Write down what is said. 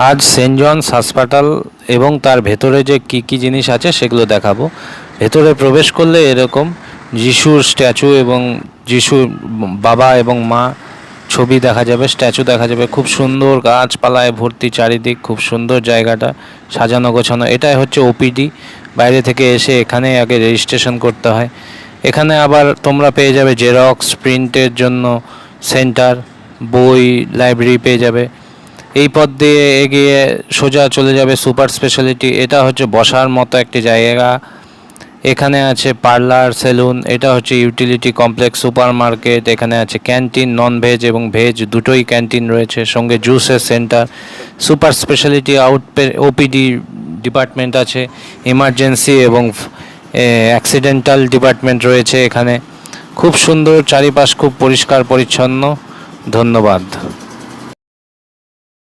আজ Saint Johns হাসপাতাল এবং তার ভেতরে যে কী জিনিস আছে সেগুলো দেখাবো। ভেতরে প্রবেশ করলে এরকম যিশুর স্ট্যাচু এবং যিশুর বাবা এবং মা ছবি দেখা যাবে, স্ট্যাচু দেখা যাবে। খুব সুন্দর গাছপালায় ভর্তি চারিদিক, খুব সুন্দর জায়গাটা সাজানো গোছানো। এটাই হচ্ছে ওপিডি। বাইরে থেকে এসে এখানে আগে রেজিস্ট্রেশন করতে হয়। এখানে আবার তোমরা পেয়ে যাবে জেরক্স প্রিন্টের জন্য সেন্টার, বই, লাইব্রেরি পেয়ে যাবে। এই পথ দিয়ে এগিয়ে সোজা চলে যাবে সুপার স্পেশালিটি। এটা হচ্ছে বসার মতো একটি জায়গা। এখানে আছে পার্লার, সেলুন। এটা হচ্ছে ইউটিলিটি কমপ্লেক্স সুপার মার্কেট। এখানে আছে ক্যান্টিন, নন ভেজ এবং ভেজ দুটোই ক্যান্টিন রয়েছে, সঙ্গে জুসের centre. Super speciality OPD department আছে, ইমার্জেন্সি এবং অ্যাক্সিডেন্টাল ডিপার্টমেন্ট রয়েছে এখানে। খুব সুন্দর চারিপাশ, খুব পরিষ্কার পরিচ্ছন্ন। ধন্যবাদ।